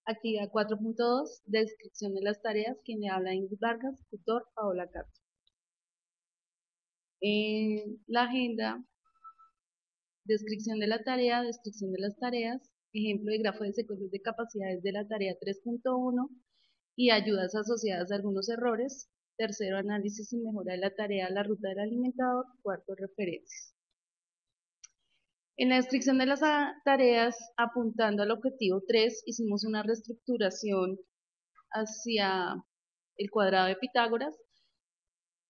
Actividad 4.2, descripción de las tareas. Quien le habla Ingrid Vargas, tutor Paola Castro. En la agenda, descripción de la tarea, descripción de las tareas, ejemplo de grafo de secuencias de capacidades de la tarea 3.1 y ayudas asociadas a algunos errores. Tercero, análisis y mejora de la tarea, la ruta del alimentador. Cuarto, referencias. En la descripción de las tareas, apuntando al objetivo 3, hicimos una reestructuración hacia el cuadrado de Pitágoras,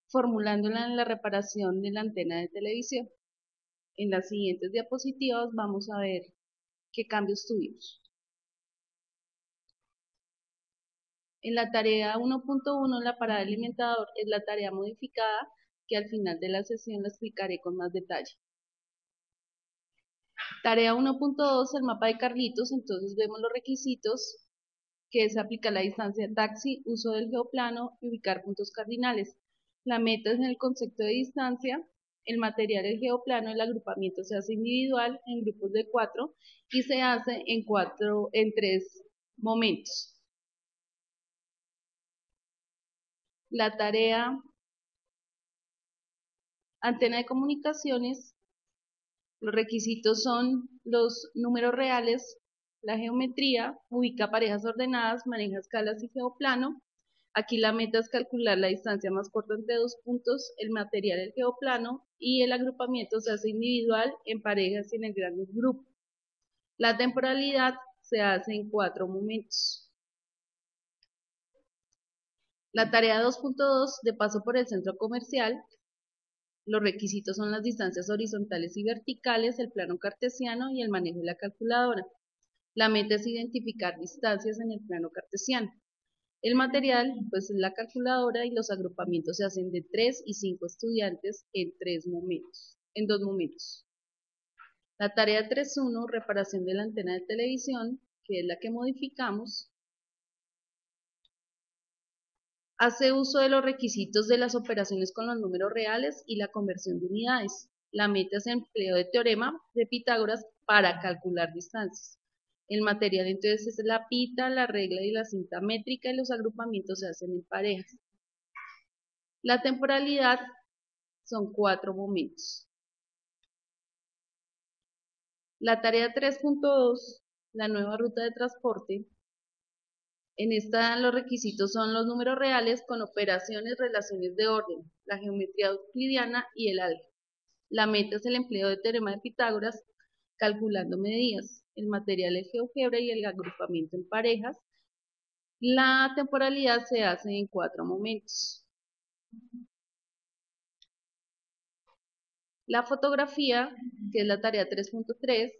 formulándola en la reparación de la antena de televisión. En las siguientes diapositivas vamos a ver qué cambios tuvimos. En la tarea 1.1, la parada del alimentador es la tarea modificada que al final de la sesión la explicaré con más detalle. Tarea 1.2, el mapa de Carlitos. Entonces vemos los requisitos, que es aplicar la distancia de taxi, uso del geoplano y ubicar puntos cardinales. La meta es en el concepto de distancia. El material del geoplano, el agrupamiento se hace individual en grupos de 4 y se hace en 3 momentos. La tarea antena de comunicaciones, los requisitos son los números reales, la geometría, ubica parejas ordenadas, maneja escalas y geoplano. Aquí la meta es calcular la distancia más corta entre dos puntos, el material del geoplano y el agrupamiento se hace individual, en parejas y en el gran grupo. La temporalidad se hace en 4 momentos. La tarea 2.2, de paso por el centro comercial, los requisitos son las distancias horizontales y verticales, el plano cartesiano y el manejo de la calculadora. La meta es identificar distancias en el plano cartesiano. El material, pues es la calculadora y los agrupamientos se hacen de 3 y 5 estudiantes en 2 momentos. La tarea 3.1, reparación de la antena de televisión, que es la que modificamos, hace uso de los requisitos de las operaciones con los números reales y la conversión de unidades. La meta es el empleo de teorema de Pitágoras para calcular distancias. El material entonces es la pita, la regla y la cinta métrica y los agrupamientos se hacen en parejas. La temporalidad son 4 momentos. La tarea 3.2, la nueva ruta de transporte. En esta los requisitos son los números reales con operaciones, relaciones de orden, la geometría euclidiana y el álgebra. La meta es el empleo de teorema de Pitágoras calculando medidas. El material es GeoGebra y el agrupamiento en parejas. La temporalidad se hace en 4 momentos. La fotografía, que es la tarea 3.3,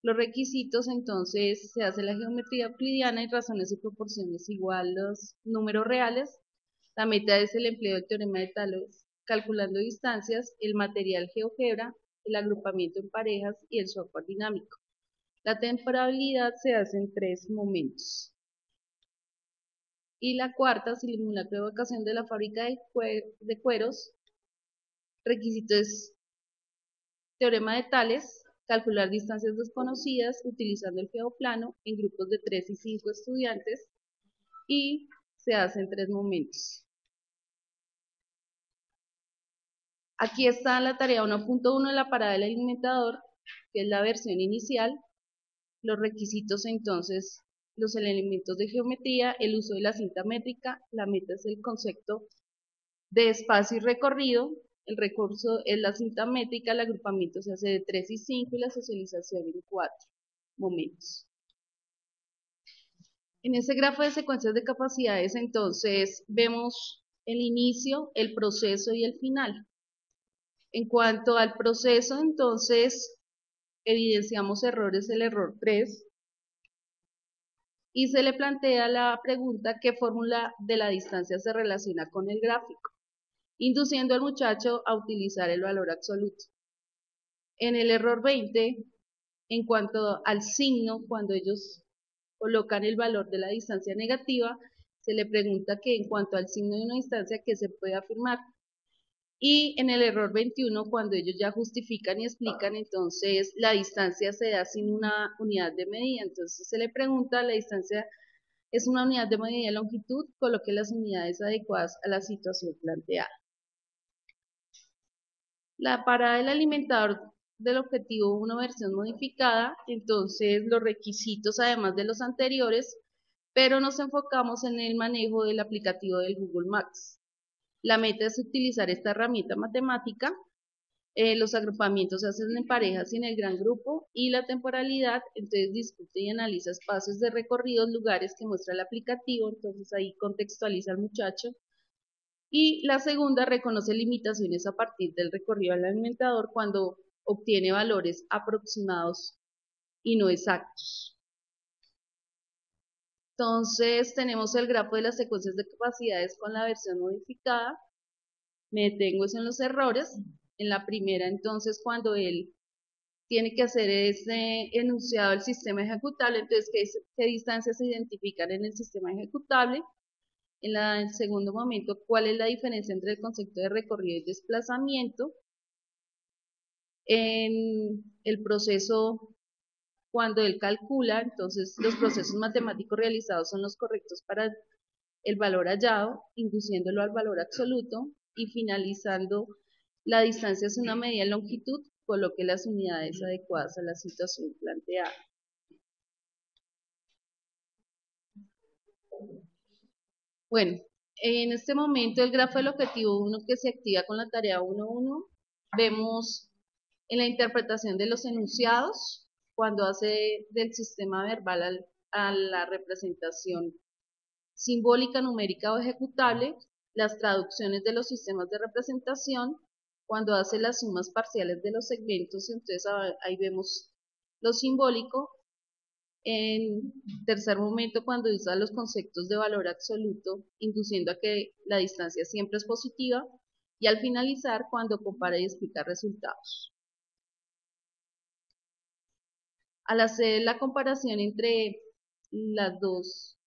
los requisitos, entonces se hace la geometría euclidiana y razones y proporciones igual los números reales. La meta es el empleo del teorema de Tales calculando distancias, el material GeoGebra, el agrupamiento en parejas y el software dinámico. La temporalidad se hace en 3 momentos. Y la cuarta, simulacro de evacuación de la fábrica de cueros. Requisito es teorema de Tales, calcular distancias desconocidas utilizando el geoplano en grupos de 3 y 5 estudiantes y se hace en 3 momentos. Aquí está la tarea 1.1 de la parada del alimentador, que es la versión inicial. Los requisitos entonces, los elementos de geometría, el uso de la cinta métrica, la meta es el concepto de espacio y recorrido, el recurso es la cinta métrica, el agrupamiento se hace de 3 y 5 y la socialización en 4 momentos. En ese grafo de secuencias de capacidades entonces vemos el inicio, el proceso y el final. En cuanto al proceso, entonces, evidenciamos errores, el error 3, y se le plantea la pregunta qué fórmula de la distancia se relaciona con el gráfico, induciendo al muchacho a utilizar el valor absoluto. En el error 20, en cuanto al signo, cuando ellos colocan el valor de la distancia negativa, se le pregunta que en cuanto al signo de una distancia, ¿qué se puede afirmar? Y en el error 21, cuando ellos ya justifican y explican, entonces la distancia se da sin una unidad de medida. Entonces se le pregunta, la distancia es una unidad de medida de longitud, coloque las unidades adecuadas a la situación planteada. Para el alimentador del objetivo 1 versión modificada, entonces los requisitos además de los anteriores, pero nos enfocamos en el manejo del aplicativo del Google Maps. La meta es utilizar esta herramienta matemática, los agrupamientos se hacen en parejas y en el gran grupo, y la temporalidad, entonces discute y analiza espacios de recorridos, lugares que muestra el aplicativo, entonces ahí contextualiza al muchacho. Y la segunda reconoce limitaciones a partir del recorrido del alimentador cuando obtiene valores aproximados y no exactos. Entonces tenemos el grafo de las secuencias de capacidades con la versión modificada. Me detengo en los errores. En la primera, entonces, cuando él tiene que hacer ese enunciado del sistema ejecutable, entonces, ¿qué distancias se identifican en el sistema ejecutable? En el segundo momento, ¿cuál es la diferencia entre el concepto de recorrido y desplazamiento? En el proceso, cuando él calcula, entonces los procesos matemáticos realizados son los correctos para el valor hallado, induciéndolo al valor absoluto, y finalizando, la distancia es una medida de longitud, coloque las unidades adecuadas a la situación planteada. Bueno, en este momento el grafo del objetivo 1 que se activa con la tarea 1.1, vemos en la interpretación de los enunciados, cuando hace del sistema verbal a la representación simbólica, numérica o ejecutable, las traducciones de los sistemas de representación, cuando hace las sumas parciales de los segmentos, entonces ahí vemos lo simbólico. En tercer momento, cuando usa los conceptos de valor absoluto, induciendo a que la distancia siempre es positiva, y al finalizar, cuando compara y explica resultados. Al hacer la comparación entre las dos,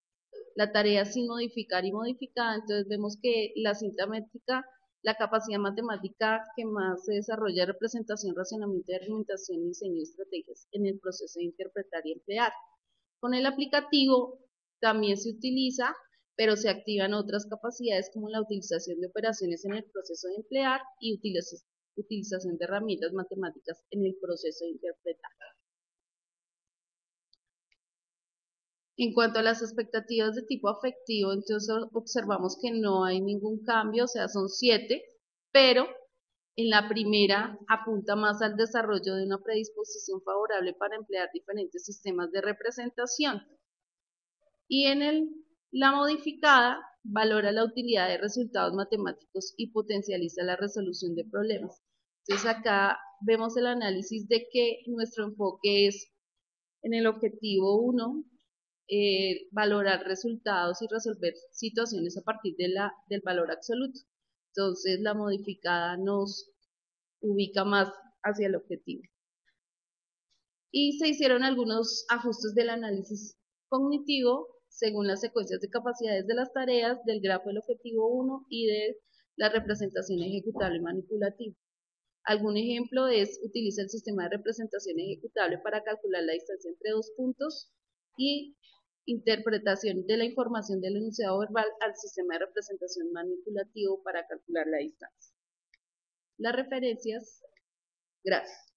la tarea sin modificar y modificada, entonces vemos que la cinta métrica, la capacidad matemática que más se desarrolla es representación, razonamiento de argumentación y diseño de estrategias en el proceso de interpretar y emplear. Con el aplicativo también se utiliza, pero se activan otras capacidades como la utilización de operaciones en el proceso de emplear y utilización de herramientas matemáticas en el proceso de interpretar. En cuanto a las expectativas de tipo afectivo, entonces observamos que no hay ningún cambio, o sea, son 7, pero en la primera apunta más al desarrollo de una predisposición favorable para emplear diferentes sistemas de representación. Y en la modificada valora la utilidad de resultados matemáticos y potencializa la resolución de problemas. Entonces acá vemos el análisis de que nuestro enfoque es en el objetivo 1, valorar resultados y resolver situaciones a partir del valor absoluto. Entonces la modificada nos ubica más hacia el objetivo. Y se hicieron algunos ajustes del análisis cognitivo según las secuencias de capacidades de las tareas, del grafo del objetivo 1 y de la representación ejecutable manipulativa. Algún ejemplo es, utiliza el sistema de representación ejecutable para calcular la distancia entre dos puntos, y interpretación de la información del enunciado verbal al sistema de representación manipulativo para calcular la distancia. Las referencias. Gracias.